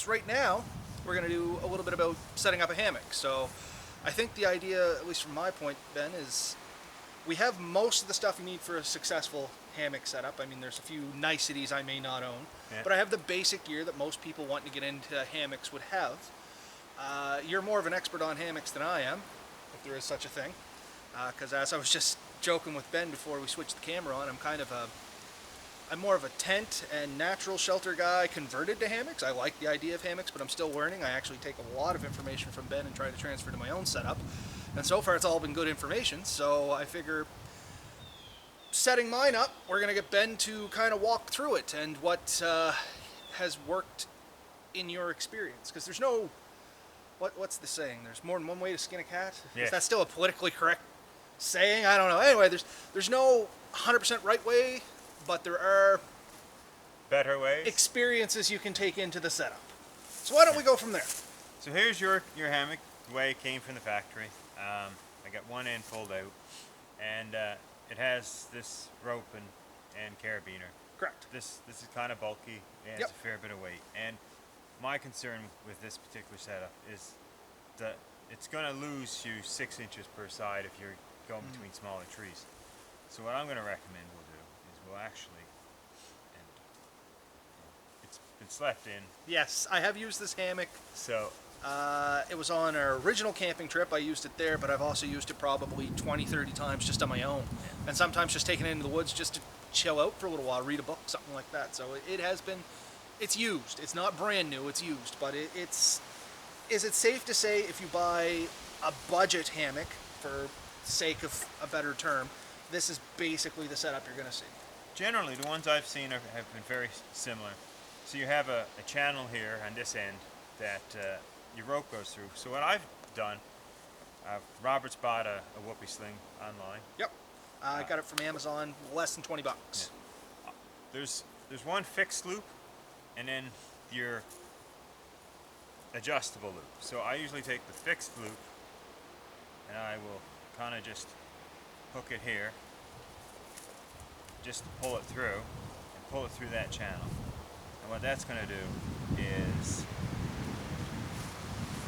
right now we're going to do a little bit about setting up a hammock. So I think the idea, at least from my point, Ben, is we have most of the stuff you need for a successful hammock setup. I mean, there's a few niceties I may not own, but I have the basic gear that most people wanting to get into hammocks would have. You're more of an expert on hammocks than I am, if there is such a thing, because as I was just joking with Ben before we switched the camera on, I'm more of a tent and natural shelter guy converted to hammocks. I like the idea of hammocks, but I'm still learning. I actually take a lot of information from Ben and try to transfer to my own setup. And so far it's all been good information, so I figure setting mine up, we're going to get Ben to kind of walk through it and what has worked in your experience. Because there's no, what's the saying? There's more than one way to skin a cat? Yeah. Is that still a politically correct saying? I don't know. Anyway, there's no 100% right way, but there are better ways, experiences you can take into the setup. So why don't we go from there? So here's your hammock, the way it came from the factory. I got one end pulled out, and it has this rope and carabiner. Correct. This is kind of bulky. It has a fair bit of weight. And my concern with this particular setup is that it's going to lose you 6 inches per side if you're going between smaller trees. So what I'm going to recommend we'll do is we'll actually, and it's left in. Yes, I have used this hammock. So it was on our original camping trip. I used it there, but I've also used it probably 20, 30 times just on my own. And sometimes just taking it into the woods just to chill out for a little while, read a book, something like that. So it has been, it's used. It's not brand new, it's used. But is it safe to say if you buy a budget hammock, for sake of a better term, this is basically the setup you're going to see? Generally, the ones I've seen have been very similar. So you have a channel here on this end that your rope goes through. So what I've done, Robert's bought a whoopee sling online. Yep. I got it from Amazon, less than $20. Yeah. There's one fixed loop, and then your adjustable loop. So I usually take the fixed loop, and I will kind of just hook it here, just to pull it through, and pull it through that channel. And what that's going to do is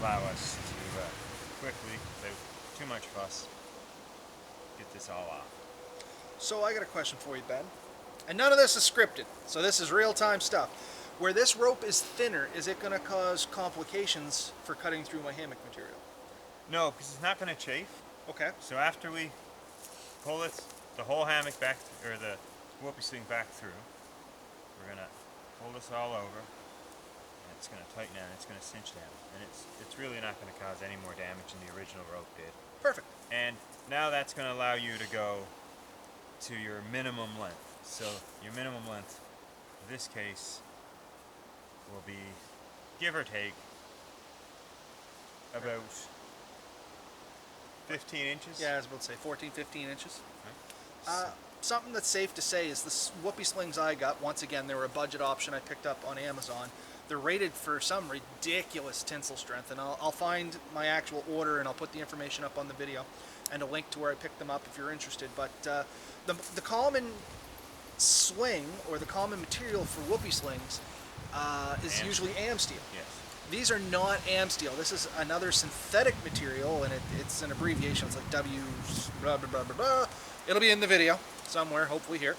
allow us to quickly, without too much fuss, get this all off. So I got a question for you, Ben. And none of this is scripted, so this is real-time stuff. Where this rope is thinner, is it going to cause complications for cutting through my hammock material? No, because it's not going to chafe. Okay. So after we pull the whole hammock back, or the whoopee sling back through, we're going to pull this all over, and it's going to tighten down, it's going to cinch down, and it's really not going to cause any more damage than the original rope did. Perfect. And now that's going to allow you to go to your minimum length. So your minimum length, in this case, will be, give or take, about 15 inches. Yeah, I was about to say 14, 15 inches. Right. Something that's safe to say is the whoopee slings I got, once again, they were a budget option I picked up on Amazon. They're rated for some ridiculous tensile strength, and I'll find my actual order and I'll put the information up on the video and a link to where I picked them up if you're interested. But the common sling, or the common material for whoopee slings, is usually Amsteel. Yes. These are not Amsteel. This is another synthetic material, and it's an abbreviation. It's like W blah, blah, blah, blah, blah. It'll be in the video somewhere, hopefully here.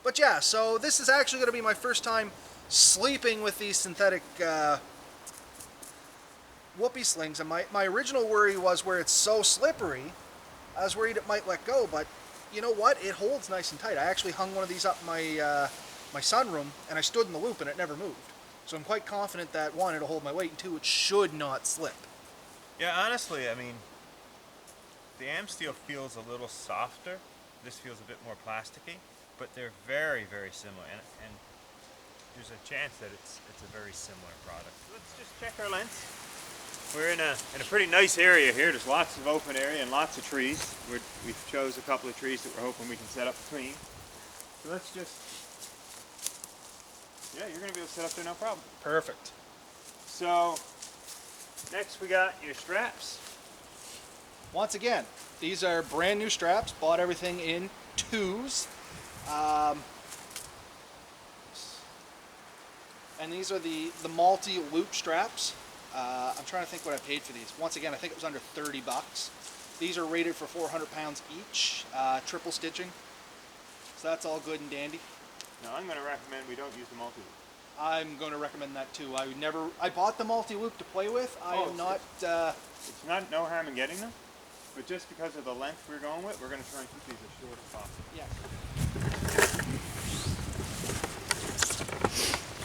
But yeah, so this is actually going to be my first time sleeping with these synthetic whoopee slings. And my original worry was where it's so slippery, I was worried it might let go, but you know what? It holds nice and tight. I actually hung one of these up in my sunroom, and I stood in the loop, and it never moved. So I'm quite confident that, one, it'll hold my weight, and two, it should not slip. Yeah, honestly, I mean, the Amsteel feels a little softer. This feels a bit more plasticky, but they're very, very similar, and there's a chance that it's a very similar product. Let's just check our lengths. We're in a pretty nice area here. There's lots of open area and lots of trees. We've chose a couple of trees that we're hoping we can set up between. So let's just, yeah, you're going to be able to set up there no problem. Perfect. So next we got your straps. Once again, these are brand new straps. Bought everything in twos. And these are the multi-loop straps. I'm trying to think what I paid for these. Once again, I think it was under 30 bucks. These are rated for 400 pounds each, triple stitching. So that's all good and dandy. Now I'm going to recommend we don't use the multi-loop. I'm going to recommend that too. I bought the multi-loop to play with. I am not. It's not no harm in getting them, but just because of the length we're going with, we're going to try and keep these as short as possible. Yeah.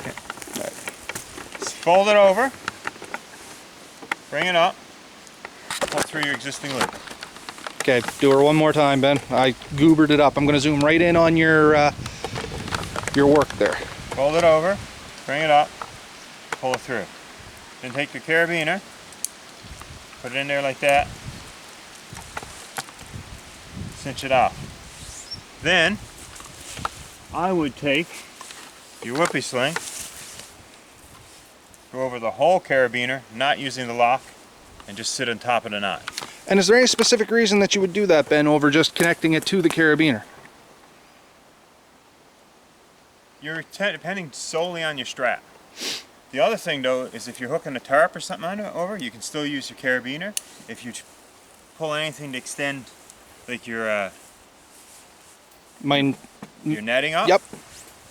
Okay. Right. Just fold it over. Bring it up. Pull through your existing loop. Okay, do her one more time, Ben. I goobered it up. I'm going to zoom right in on your work there. Fold it over. Bring it up. Pull it through. Then take your carabiner. Put it in there like that. Cinch it off. Then I would take your whoopee sling, go over the whole carabiner, not using the lock, and just sit on top of the knot. And is there any specific reason that you would do that, Ben, over just connecting it to the carabiner? You're depending solely on your strap. The other thing though is if you're hooking a tarp or something over, you can still use your carabiner. If you pull anything to extend like your netting up, yep.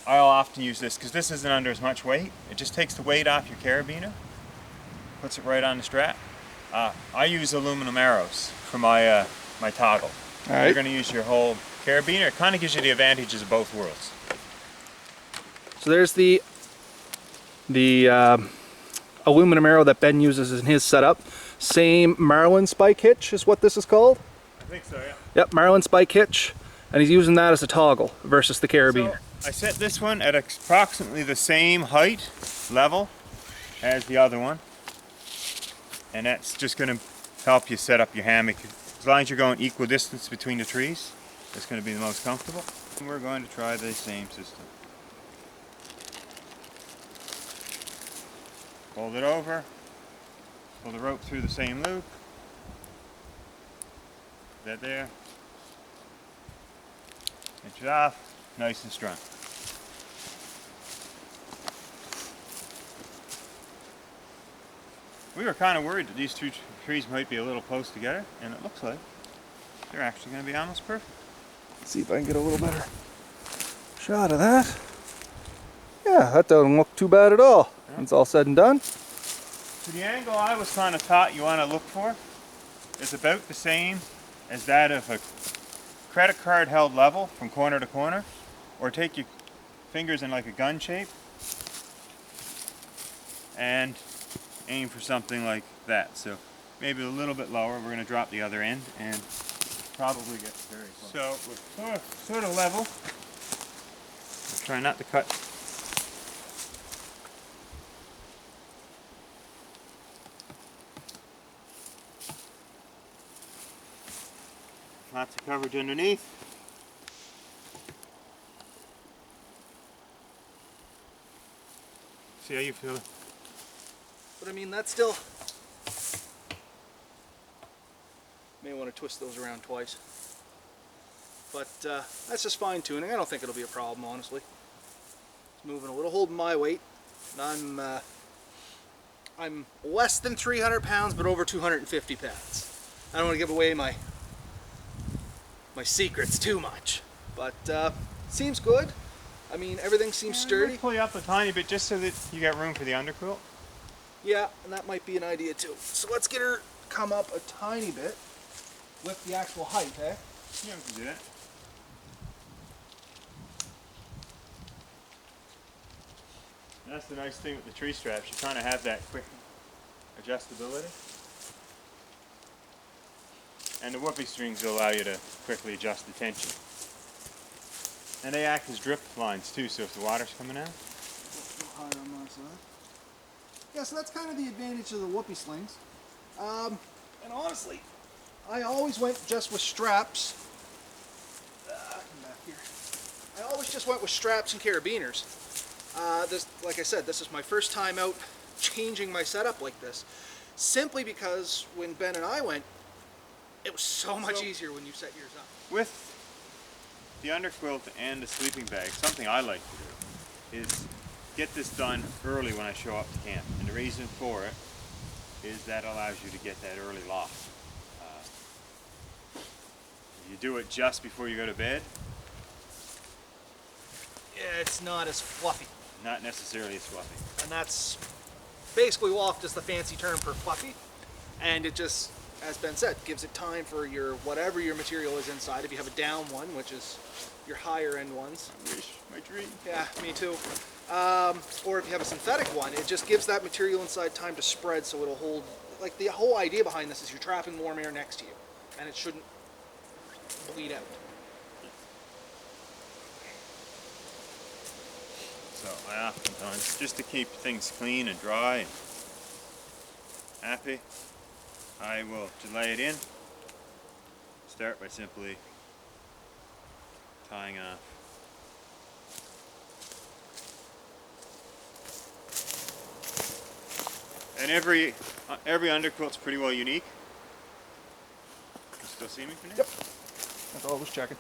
I'll often use this because this isn't under as much weight. It just takes the weight off your carabiner, puts it right on the strap. I use aluminum arrows for my my toggle. All right. You're going to use your whole carabiner. It kind of gives you the advantages of both worlds. So there's the aluminum arrow that Ben uses in his setup. Same Marlin spike hitch is what this is called. I think so, yeah. Yep, Marlin spike hitch, and he's using that as a toggle versus the carabiner. So I set this one at approximately the same height level as the other one, and that's just going to help you set up your hammock. As long as you're going equal distance between the trees, it's going to be the most comfortable. And we're going to try the same system. Fold it over, pull the rope through the same loop. That there. Pinch it off, nice and strong. We were kind of worried that these two trees might be a little close together, and it looks like they're actually going to be almost perfect. Let's see if I can get a little better shot of that. Yeah, that doesn't look too bad at all. Yeah. It's all said and done. So the angle I was kind of taught you want to look for is about the same as that of a credit card held level from corner to corner, or take your fingers in like a gun shape and aim for something like that. So maybe a little bit lower. We're going to drop the other end and probably get very close. So we're sort of level. Try not to cut. Lots of coverage underneath. See how you feel it? But I mean, that's still... May want to twist those around twice. But that's just fine tuning. I don't think it'll be a problem, honestly. It's moving a little, holding my weight. And I'm less than 300 pounds, but over 250 pounds. I don't want to give away my secrets too much, but seems good. I mean, everything seems sturdy. Pull you up a tiny bit just so that you got room for the underquilt. Yeah, and that might be an idea too. So let's get her come up a tiny bit with the actual height, eh? Yeah, we can do that. That's the nice thing with the tree straps. You kind of have that quick adjustability. And the whoopee strings will allow you to quickly adjust the tension. And they act as drip lines too, so if the water's coming out. Higher on my side. Yeah, so that's kind of the advantage of the whoopee slings. And honestly, I always went just with straps. Come back here. I always just went with straps and carabiners. Like I said, this is my first time out changing my setup like this. Simply because when Ben and I went, it was so much easier when you set yours up. With the underquilt and the sleeping bag, something I like to do is get this done early when I show up to camp. And the reason for it is that allows you to get that early loft. If you do it just before you go to bed, Yeah, it's not as fluffy. not necessarily as fluffy. And that's basically loft is the fancy term for fluffy. And it just, as Ben said, gives it time for your whatever your material is inside. If you have a down one, which is your higher end ones. I wish, my dream. Yeah, me too. Or if you have a synthetic one, it just gives that material inside time to spread so it'll hold. Like the whole idea behind this is you're trapping warm air next to you, and it shouldn't bleed out. So I oftentimes, just to keep things clean and dry and happy, I will, to lay it in, start by simply tying off. And every underquilt's pretty well unique. You still see me for now? Yep. That's all I was checking.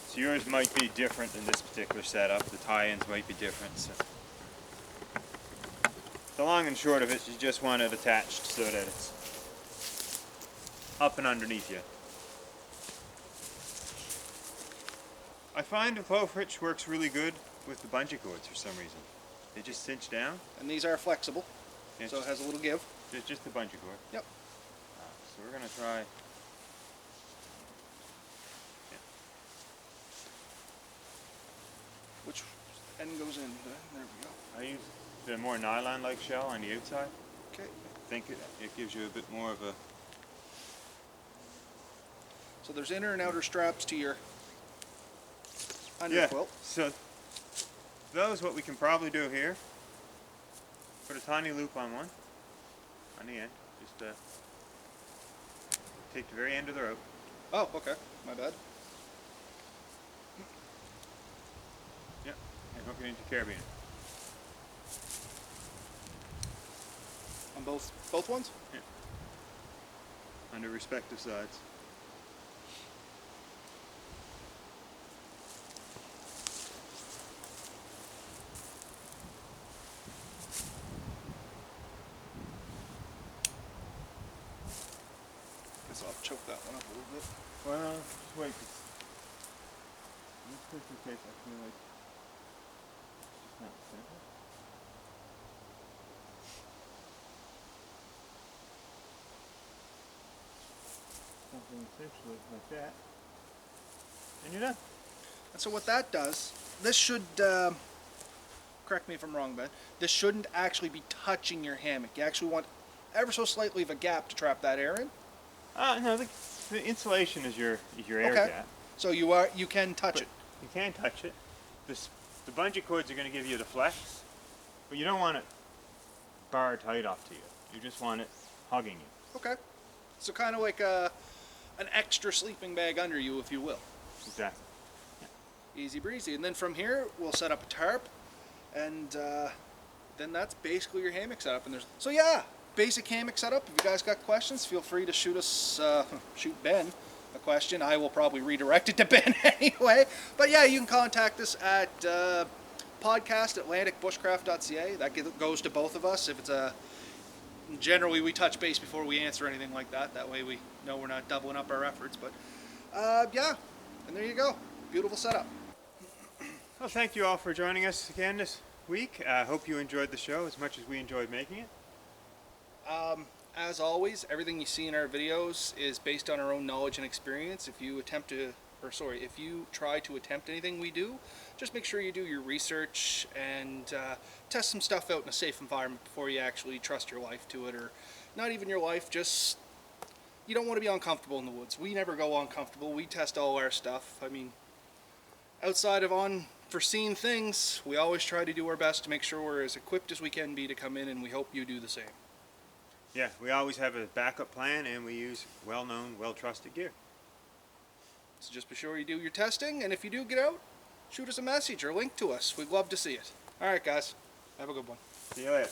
So yours might be different than this particular setup. The tie-ins might be different. So the long and short of it, you just want it attached so that it's up and underneath you. I find the faux hitch works really good with the bungee cords for some reason. They just cinch down. And these are flexible, Yeah, so it has a little give. just the bungee cord. Yep. So we're gonna try. Which end goes in? There we go. I use the more nylon-like shell on the outside. Okay. I think it gives you a bit more of a. So there's inner and outer straps to your Yeah. underquilt. So those, what we can probably do here. Put a tiny loop on one, on the end. Just take the very end of the rope. Oh, okay. My bad. Yeah. And hook it into carabiner. On both ones? Yeah. On the respective sides. Guess I'll choke that one up a little bit. Well, just wait. In this particular case, I feel like it's just not center. Something essentially like that. And you're done. And so what that does, this should, correct me if I'm wrong, Ben, this shouldn't actually be touching your hammock. You actually want ever so slightly of a gap to trap that air in. No, the insulation is your air Okay. gap. So you can touch But it. you can touch it. The bungee cords are going to give you the flex, but you don't want it bar tight off to you. You just want it hugging you. Okay. So kind of like an extra sleeping bag under you, if you will. Exactly. Easy breezy. And then from here, we'll set up a tarp, and then that's basically your hammock setup. And so yeah, basic hammock setup. If you guys got questions, feel free to shoot us, shoot Ben a question. I will probably redirect it to Ben anyway. But yeah, you can contact us at podcast@atlanticbushcraft.ca. That goes to both of us. If it's generally we touch base before we answer anything like that. That way we know we're not doubling up our efforts. But yeah, and there you go. Beautiful setup. Well, thank you all for joining us again this week. I hope you enjoyed the show as much as we enjoyed making it. As always, everything you see in our videos is based on our own knowledge and experience. If you try to attempt anything we do, just make sure you do your research and test some stuff out in a safe environment before you actually trust your life to it, or not even your life, just you don't want to be uncomfortable in the woods. We never go uncomfortable. We test all our stuff. I mean, outside of unforeseen things, we always try to do our best to make sure we're as equipped as we can be to come in, and we hope you do the same. Yeah, we always have a backup plan, and we use well-known, well-trusted gear. So just be sure you do your testing, and if you do get out, shoot us a message or link to us. We'd love to see it. All right, guys. Have a good one. See you later.